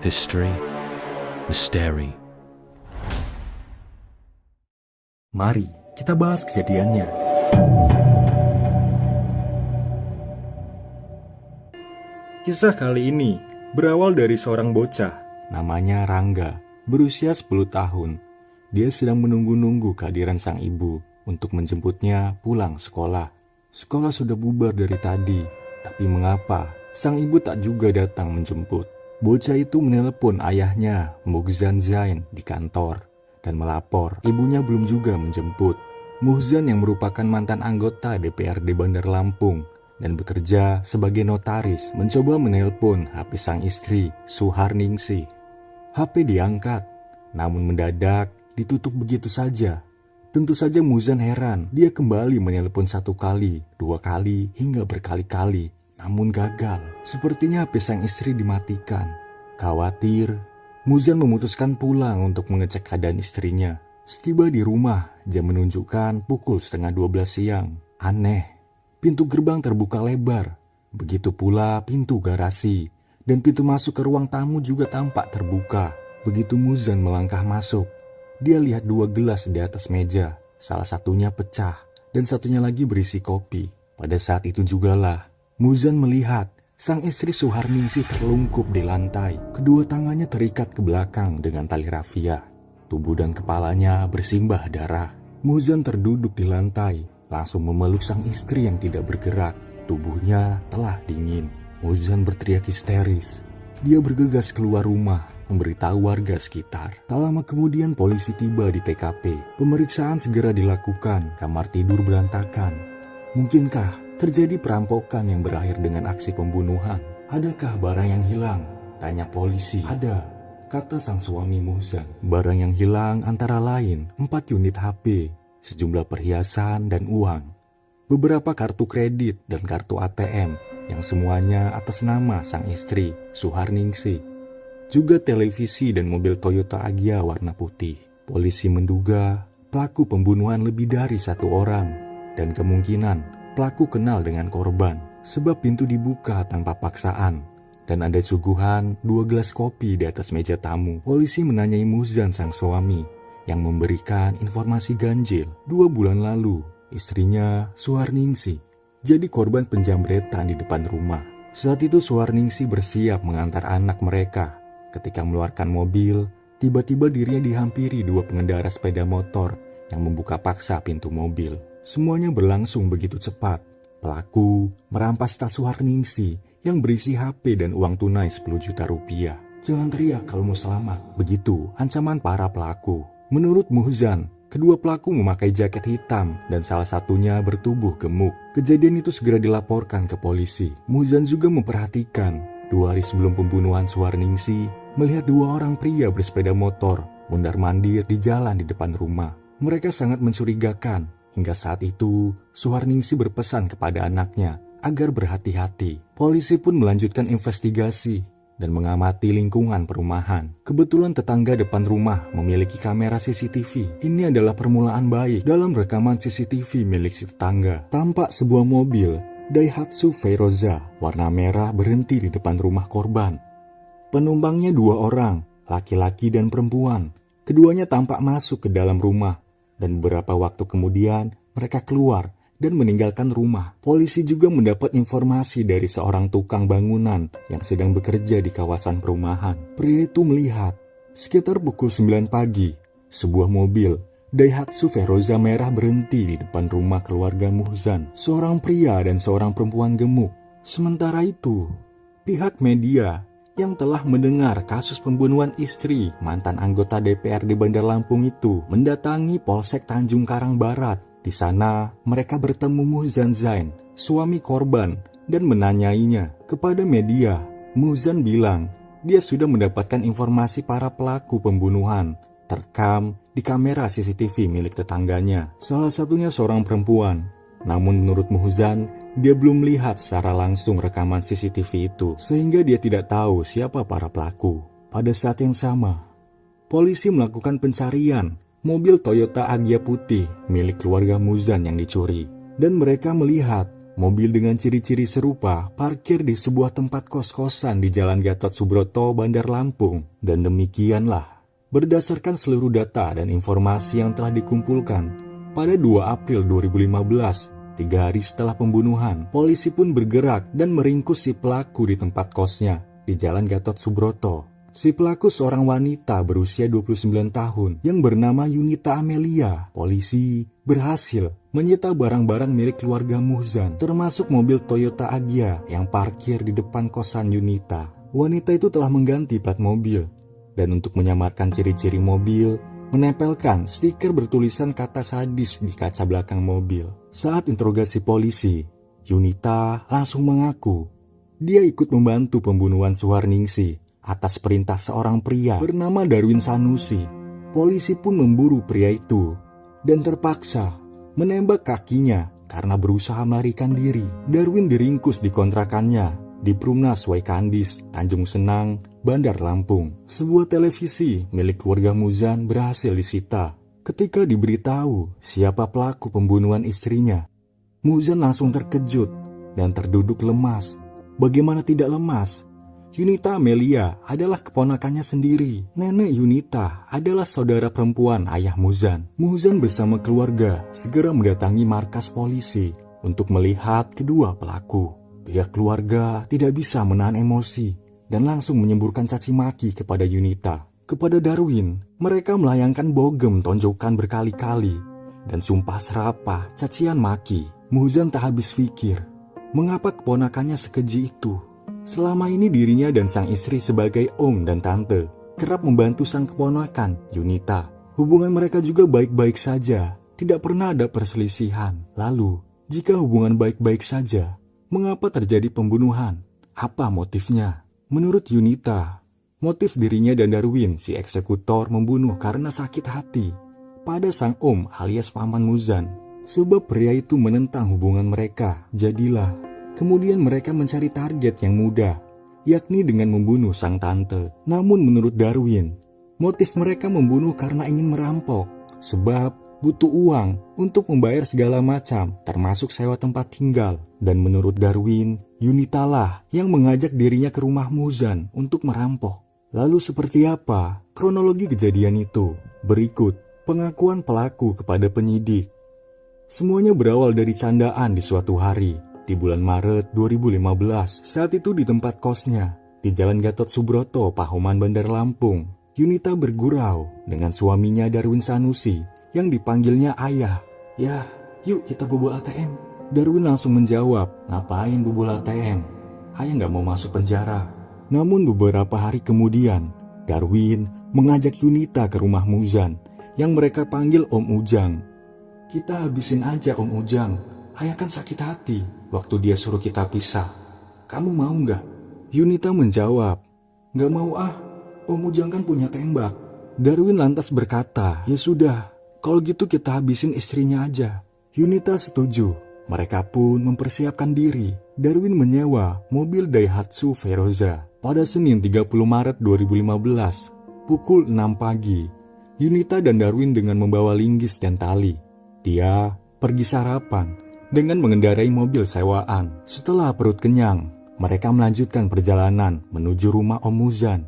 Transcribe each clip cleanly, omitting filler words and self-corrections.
history, misteri. Mari kita bahas kejadiannya. Kisah kali ini berawal dari seorang bocah, namanya Rangga, berusia 10 tahun. Dia sedang menunggu-nunggu kehadiran sang ibu untuk menjemputnya pulang sekolah. Sekolah sudah bubar dari tadi, tapi mengapa sang ibu tak juga datang menjemput? Bocah itu menelepon ayahnya, Muhzan Zain, di kantor dan melapor ibunya belum juga menjemput. Muhzan yang merupakan mantan anggota DPRD Bandar Lampung dan bekerja sebagai notaris mencoba menelpon HP sang istri, Suharningsih. HP diangkat, namun mendadak ditutup begitu saja. Tentu saja Muhzan heran, dia kembali menelpon 1 kali, 2 kali, hingga berkali-kali. Namun gagal, sepertinya HP sang istri dimatikan. Khawatir, Muhzan memutuskan pulang untuk mengecek keadaan istrinya. Setiba di rumah, jam menunjukkan pukul 11:30 siang. Aneh, pintu gerbang terbuka lebar. Begitu pula pintu garasi, dan pintu masuk ke ruang tamu juga tampak terbuka. Begitu Muhzan melangkah masuk, dia lihat 2 gelas di atas meja. Salah satunya pecah, dan satunya lagi berisi kopi. Pada saat itu jugalah Muhzan melihat sang istri Suharningsih terlungkup di lantai. Kedua tangannya terikat ke belakang dengan tali rafia. Tubuh dan kepalanya bersimbah darah. Muhzan terduduk di lantai, langsung memeluk sang istri yang tidak bergerak. Tubuhnya telah dingin. Muhzan berteriak histeris. Dia bergegas keluar rumah, memberitahu warga sekitar. Tak lama kemudian polisi tiba di TKP. Pemeriksaan segera dilakukan. Kamar tidur berantakan. Mungkinkah terjadi perampokan yang berakhir dengan aksi pembunuhan? Adakah barang yang hilang? Tanya polisi. Ada, kata sang suami Muhzan. Barang yang hilang antara lain 4 unit HP, sejumlah perhiasan dan uang, beberapa kartu kredit dan kartu ATM yang semuanya atas nama sang istri, Suharningsih. Juga televisi dan mobil Toyota Agya warna putih. Polisi menduga pelaku pembunuhan lebih dari 1 orang dan kemungkinan pelaku kenal dengan korban sebab pintu dibuka tanpa paksaan dan ada suguhan 2 gelas kopi di atas meja tamu. Polisi menanyai Muhzan sang suami yang memberikan informasi ganjil. 2 bulan lalu istrinya Suharningsih jadi korban penjambretan di depan rumah. Saat itu Suharningsih bersiap mengantar anak mereka. Ketika mengeluarkan mobil, tiba-tiba dirinya dihampiri 2 pengendara sepeda motor yang membuka paksa pintu mobil. Semuanya berlangsung begitu cepat. Pelaku merampas tas Suharningsih yang berisi HP dan uang tunai 10 juta rupiah. Jangan teriak kalau mau selamat. Begitu ancaman para pelaku. Menurut Muhzan, kedua pelaku memakai jaket hitam dan salah satunya bertubuh gemuk. Kejadian itu segera dilaporkan ke polisi. Muhzan juga memperhatikan 2 hari sebelum pembunuhan Suharningsih, melihat 2 orang pria bersepeda motor mondar-mandir di jalan di depan rumah. Mereka sangat mencurigakan. Hingga saat itu, Suharningsih berpesan kepada anaknya agar berhati-hati. Polisi pun melanjutkan investigasi dan mengamati lingkungan perumahan. Kebetulan tetangga depan rumah memiliki kamera CCTV. Ini adalah permulaan baik. Dalam rekaman CCTV milik si tetangga, tampak sebuah mobil Daihatsu Feiroza warna merah berhenti di depan rumah korban. Penumpangnya 2 orang, laki-laki dan perempuan. Keduanya tampak masuk ke dalam rumah. Dan beberapa waktu kemudian mereka keluar dan meninggalkan rumah. Polisi juga mendapat informasi dari seorang tukang bangunan yang sedang bekerja di kawasan perumahan. Pria itu melihat sekitar pukul 9 pagi, sebuah mobil Daihatsu Feiroza merah berhenti di depan rumah keluarga Muhzan, seorang pria dan seorang perempuan gemuk. Sementara itu, pihak media yang telah mendengar kasus pembunuhan istri mantan anggota DPRD Bandar Lampung itu mendatangi Polsek Tanjung Karang Barat. Di sana mereka bertemu Muhzan Zain, suami korban, dan menanyainya. Kepada media, Muhzan bilang dia sudah mendapatkan informasi para pelaku pembunuhan terekam di kamera CCTV milik tetangganya. Salah satunya seorang perempuan. Namun menurut Muhzan, dia belum melihat secara langsung rekaman CCTV itu, sehingga dia tidak tahu siapa para pelaku. Pada saat yang sama, polisi melakukan pencarian mobil Toyota Agya putih milik keluarga Muhzan yang dicuri. Dan mereka melihat mobil dengan ciri-ciri serupa parkir di sebuah tempat kos-kosan di Jalan Gatot Subroto, Bandar Lampung. Dan demikianlah, berdasarkan seluruh data dan informasi yang telah dikumpulkan, pada 2 April 2015, 3 hari setelah pembunuhan, polisi pun bergerak dan meringkus si pelaku di tempat kosnya di Jalan Gatot Subroto. Si pelaku seorang wanita berusia 29 tahun yang bernama Yunita Amelia. Polisi berhasil menyita barang-barang milik keluarga Muhzan, termasuk mobil Toyota Agya yang parkir di depan kosan Yunita. Wanita itu telah mengganti plat mobil, dan untuk menyamarkan ciri-ciri mobil, menempelkan stiker bertulisan kata sadis di kaca belakang mobil. Saat interogasi polisi, Yunita langsung mengaku dia ikut membantu pembunuhan Suharningsi atas perintah seorang pria bernama Darwin Sanusi. Polisi pun memburu pria itu dan terpaksa menembak kakinya karena berusaha melarikan diri. Darwin diringkus di kontrakannya di Perumnas Waikandis, Tanjung Senang, Bandar Lampung. Sebuah televisi milik keluarga Muhzan berhasil disita. Ketika diberitahu siapa pelaku pembunuhan istrinya, Muhzan langsung terkejut dan terduduk lemas. Bagaimana tidak lemas? Yunita Amelia adalah keponakannya sendiri. Nenek Yunita adalah saudara perempuan ayah Muhzan. Muhzan bersama keluarga segera mendatangi markas polisi untuk melihat kedua pelaku. Pihak keluarga tidak bisa menahan emosi dan langsung menyemburkan caci maki kepada Yunita. Kepada Darwin, mereka melayangkan bogem tonjokan berkali-kali dan sumpah serapah cacian maki. Muhzan tak habis pikir, mengapa keponakannya sekeji itu? Selama ini dirinya dan sang istri sebagai om dan tante kerap membantu sang keponakan, Yunita. Hubungan mereka juga baik-baik saja, tidak pernah ada perselisihan. Lalu, jika hubungan baik-baik saja, mengapa terjadi pembunuhan? Apa motifnya? Menurut Yunita, motif dirinya dan Darwin, si eksekutor, membunuh karena sakit hati pada sang om alias paman Muhzan. Sebab pria itu menentang hubungan mereka. Jadilah kemudian mereka mencari target yang mudah, yakni dengan membunuh sang tante. Namun menurut Darwin, motif mereka membunuh karena ingin merampok, sebab butuh uang untuk membayar segala macam, termasuk sewa tempat tinggal. Dan menurut Darwin, Yunita lah yang mengajak dirinya ke rumah Muhzan untuk merampok. Lalu seperti apa kronologi kejadian itu? Berikut pengakuan pelaku kepada penyidik. Semuanya berawal dari candaan di suatu hari. Di bulan Maret 2015, saat itu di tempat kosnya, di Jalan Gatot Subroto, Pahoman, Bandar Lampung, Yunita bergurau dengan suaminya Darwin Sanusi yang dipanggilnya ayah. Ya, yuk kita bobol ATM. Darwin langsung menjawab, ngapain bobol ATM? Ayah nggak mau masuk penjara. Namun beberapa hari kemudian, Darwin mengajak Yunita ke rumah Muhzan yang mereka panggil Om Ujang. Kita habisin aja Om Ujang, ayah kan sakit hati waktu dia suruh kita pisah. Kamu mau nggak? Yunita menjawab, nggak mau ah, Om Ujang kan punya tembak. Darwin lantas berkata, ya sudah, kalau gitu kita habisin istrinya aja. Yunita setuju. Mereka pun mempersiapkan diri. Darwin menyewa mobil Daihatsu Feroza. Pada Senin 30 Maret 2015, pukul 6 pagi, Yunita dan Darwin dengan membawa linggis dan tali. Dia pergi sarapan dengan mengendarai mobil sewaan. Setelah perut kenyang, mereka melanjutkan perjalanan menuju rumah Om Muhzan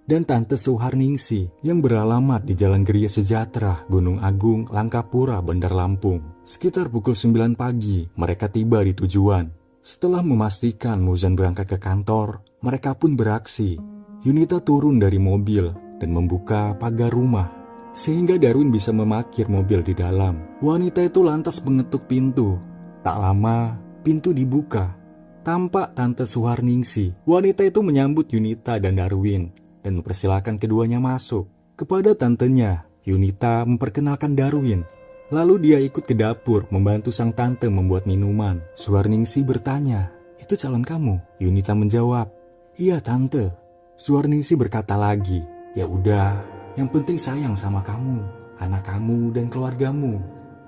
dan Tante Suharningsi yang beralamat di Jalan Geria Sejahtera, Gunung Agung, Langkapura, Bandar Lampung. Sekitar pukul 9 pagi, mereka tiba di tujuan. Setelah memastikan Muhzan berangkat ke kantor, mereka pun beraksi. Yunita turun dari mobil dan membuka pagar rumah, sehingga Darwin bisa memarkir mobil di dalam. Wanita itu lantas mengetuk pintu. Tak lama, pintu dibuka. Tampak Tante Suharningsi. Wanita itu menyambut Yunita dan Darwin dan mempersilahkan keduanya masuk. Kepada tantenya, Yunita memperkenalkan Darwin. Lalu dia ikut ke dapur membantu sang tante membuat minuman. Suharningsi bertanya, "Itu calon kamu?" Yunita menjawab, "Iya tante." Suharningsi berkata lagi, "Ya udah, yang penting sayang sama kamu, anak kamu dan keluargamu.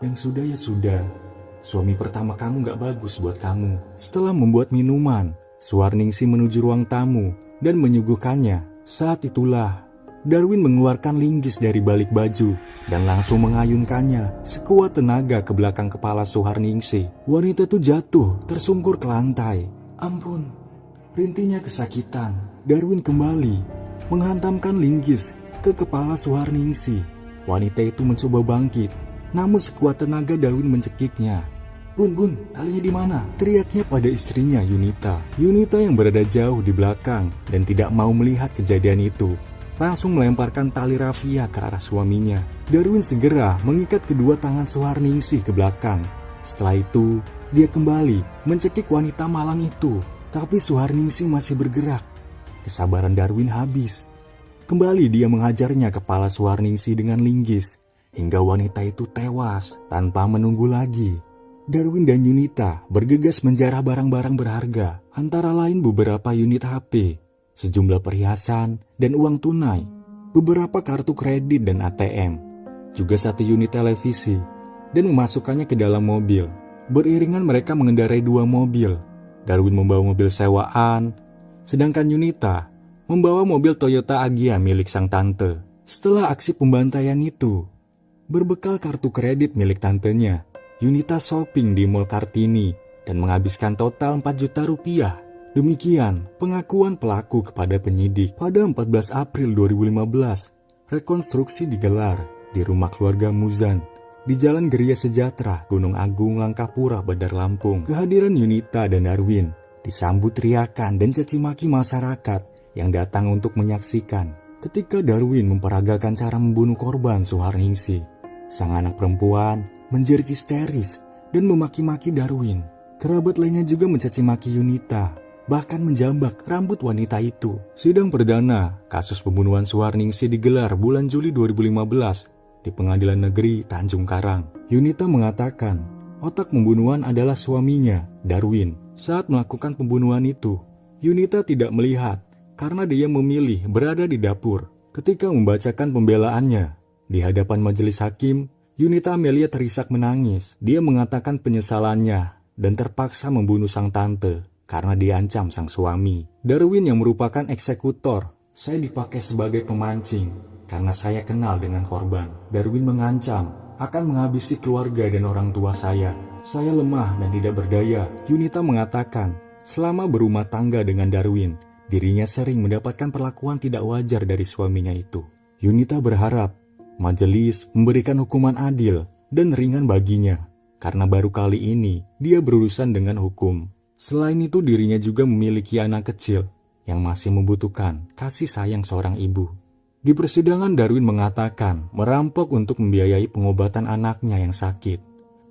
Yang sudah ya sudah. Suami pertama kamu gak bagus buat kamu." Setelah membuat minuman, Suharningsi menuju ruang tamu dan menyuguhkannya. Saat itulah Darwin mengeluarkan linggis dari balik baju dan langsung mengayunkannya sekuat tenaga ke belakang kepala Suharningsih. Wanita itu jatuh tersungkur ke lantai. Ampun, rintinya kesakitan. Darwin kembali menghantamkan linggis ke kepala Suharningsih. Wanita itu mencoba bangkit, namun sekuat tenaga Darwin mencekiknya. Bun, talinya di mana? Teriaknya pada istrinya Yunita. Yunita yang berada jauh di belakang dan tidak mau melihat kejadian itu, langsung melemparkan tali rafia ke arah suaminya. Darwin segera mengikat kedua tangan Suharningsih ke belakang. Setelah itu, dia kembali mencekik wanita malang itu. Tapi Suharningsih masih bergerak. Kesabaran Darwin habis. Kembali dia menghajarnya kepala Suharningsih dengan linggis, hingga wanita itu tewas tanpa menunggu lagi. Darwin dan Yunita bergegas menjarah barang-barang berharga, antara lain beberapa unit HP, sejumlah perhiasan dan uang tunai, beberapa kartu kredit dan ATM, juga 1 unit televisi, dan memasukkannya ke dalam mobil. Beriringan mereka mengendarai 2 mobil. Darwin membawa mobil sewaan, sedangkan Yunita membawa mobil Toyota Agya milik sang tante. Setelah aksi pembantaian itu, berbekal kartu kredit milik tantenya, Yunita shopping di Mall Kartini dan menghabiskan total 4 juta rupiah. Demikian pengakuan pelaku kepada penyidik. Pada 14 April 2015, rekonstruksi digelar di rumah keluarga Muzan di Jalan Geria Sejahtera, Gunung Agung, Langkapura, Bandar Lampung. Kehadiran Yunita dan Darwin disambut teriakan dan caci maki masyarakat yang datang untuk menyaksikan ketika Darwin memperagakan cara membunuh korban Suharningsih. Sang anak perempuan menjerit histeris dan memaki-maki Darwin. Kerabat lainnya juga mencaci maki Yunita, bahkan menjambak rambut wanita itu. Sidang perdana kasus pembunuhan Suharningsih digelar bulan Juli 2015 di Pengadilan Negeri Tanjung Karang. Yunita mengatakan otak pembunuhan adalah suaminya, Darwin. Saat melakukan pembunuhan itu, Yunita tidak melihat karena dia memilih berada di dapur. Ketika membacakan pembelaannya di hadapan majelis hakim, Yunita Amelia terisak menangis. Dia mengatakan penyesalannya dan terpaksa membunuh sang tante karena diancam sang suami. Darwin yang merupakan eksekutor, saya dipakai sebagai pemancing karena saya kenal dengan korban. Darwin mengancam akan menghabisi keluarga dan orang tua saya. Saya lemah dan tidak berdaya. Yunita mengatakan selama berumah tangga dengan Darwin, dirinya sering mendapatkan perlakuan tidak wajar dari suaminya itu. Yunita berharap majelis memberikan hukuman adil dan ringan baginya, karena baru kali ini dia berurusan dengan hukum. Selain itu, dirinya juga memiliki anak kecil yang masih membutuhkan kasih sayang seorang ibu. Di persidangan, Darwin mengatakan merampok untuk membiayai pengobatan anaknya yang sakit.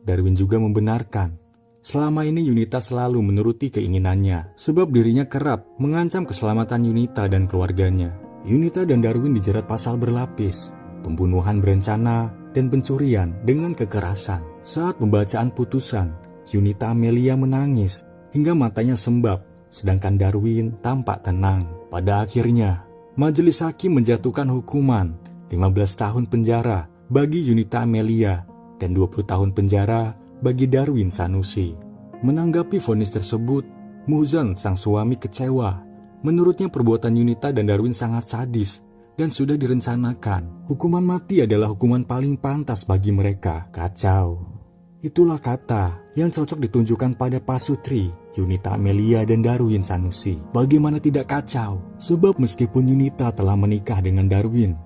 Darwin juga membenarkan selama ini Yunita selalu menuruti keinginannya, sebab dirinya kerap mengancam keselamatan Yunita dan keluarganya. Yunita dan Darwin dijerat pasal berlapis, pembunuhan berencana, dan pencurian dengan kekerasan. Saat pembacaan putusan, Yunita Amelia menangis hingga matanya sembab, sedangkan Darwin tampak tenang. Pada akhirnya, majelis hakim menjatuhkan hukuman 15 tahun penjara bagi Yunita Amelia dan 20 tahun penjara bagi Darwin Sanusi. Menanggapi vonis tersebut, Muzan, sang suami, kecewa. Menurutnya perbuatan Yunita dan Darwin sangat sadis dan sudah direncanakan. Hukuman mati adalah hukuman paling pantas bagi mereka. Kacau. Itulah kata yang cocok ditunjukkan pada Pasutri, Yunita Amelia dan Darwin Sanusi. Bagaimana tidak kacau? Sebab meskipun Yunita telah menikah dengan Darwin,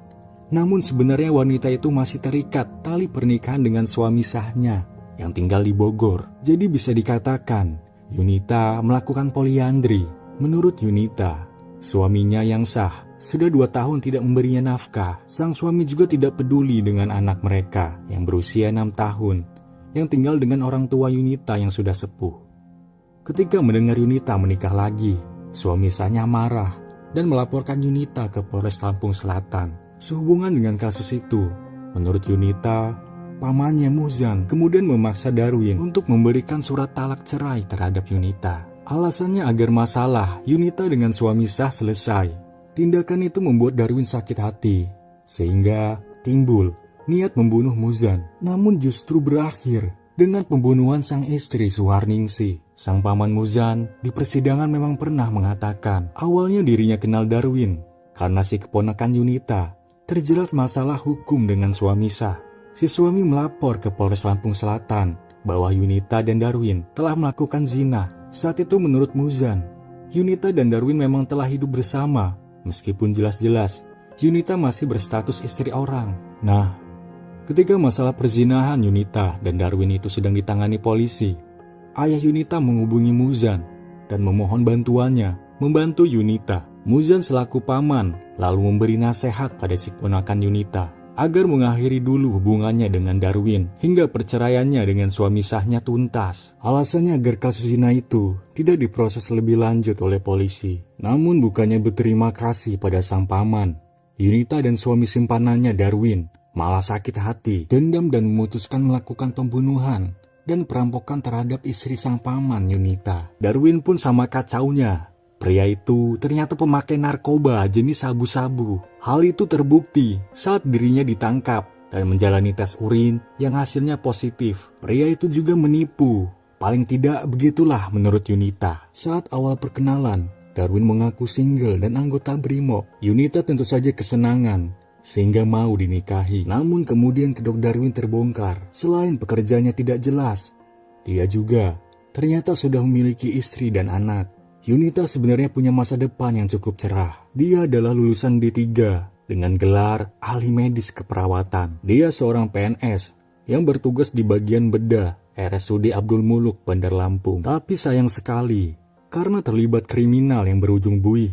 namun sebenarnya wanita itu masih terikat tali pernikahan dengan suami sahnya yang tinggal di Bogor. Jadi bisa dikatakan Yunita melakukan poliandri. Menurut Yunita, suaminya yang sah sudah 2 tahun tidak memberinya nafkah. Sang suami juga tidak peduli dengan anak mereka yang berusia 6 tahun yang tinggal dengan orang tua Yunita yang sudah sepuh. Ketika mendengar Yunita menikah lagi, suami sahnya marah dan melaporkan Yunita ke Polres Lampung Selatan. Sehubungan dengan kasus itu, menurut Yunita, pamannya Muzan kemudian memaksa Darwin untuk memberikan surat talak cerai terhadap Yunita. Alasannya agar masalah Yunita dengan suami sah selesai. Tindakan itu membuat Darwin sakit hati, sehingga timbul niat membunuh Muzan. Namun justru berakhir dengan pembunuhan sang istri Suharningsih. Sang paman Muzan di persidangan memang pernah mengatakan awalnya dirinya kenal Darwin karena si keponakan Yunita terjerat masalah hukum dengan suami sah. Si suami melapor ke Polres Lampung Selatan bahwa Yunita dan Darwin telah melakukan zina. Saat itu menurut Muzan, Yunita dan Darwin memang telah hidup bersama, meskipun jelas-jelas Yunita masih berstatus istri orang. Nah, ketika masalah perzinahan Yunita dan Darwin itu sedang ditangani polisi, ayah Yunita menghubungi Muzan dan memohon bantuannya membantu Yunita. Muzan selaku paman lalu memberi nasihat pada si ponakan Yunita agar mengakhiri dulu hubungannya dengan Darwin hingga perceraiannya dengan suami sahnya tuntas. Alasannya agar kasus zina itu tidak diproses lebih lanjut oleh polisi. Namun bukannya berterima kasih pada sang paman, Yunita dan suami simpanannya Darwin malah sakit hati, dendam dan memutuskan melakukan pembunuhan dan perampokan terhadap istri sang paman Yunita. Darwin pun sama kacaunya. Pria itu ternyata pemakai narkoba jenis sabu-sabu. Hal itu terbukti saat dirinya ditangkap dan menjalani tes urin yang hasilnya positif. Pria itu juga menipu. Paling tidak begitulah menurut Yunita. Saat awal perkenalan, Darwin mengaku single dan anggota BRIMOB. Yunita tentu saja kesenangan sehingga mau dinikahi. Namun kemudian kedok Darwin terbongkar. Selain pekerjaannya tidak jelas, dia juga ternyata sudah memiliki istri dan anak. Yunita sebenarnya punya masa depan yang cukup cerah. Dia adalah lulusan D3 dengan gelar ahli medis keperawatan. Dia seorang PNS yang bertugas di bagian bedah RSUD Abdul Muluk, Bandar Lampung. Tapi sayang sekali, karena terlibat kriminal yang berujung buih,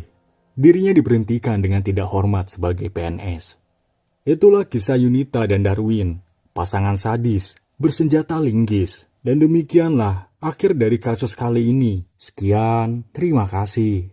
dirinya diberhentikan dengan tidak hormat sebagai PNS. Itulah kisah Yunita dan Darwin, pasangan sadis, bersenjata linggis. Dan demikianlah akhir dari kasus kali ini. Sekian, terima kasih.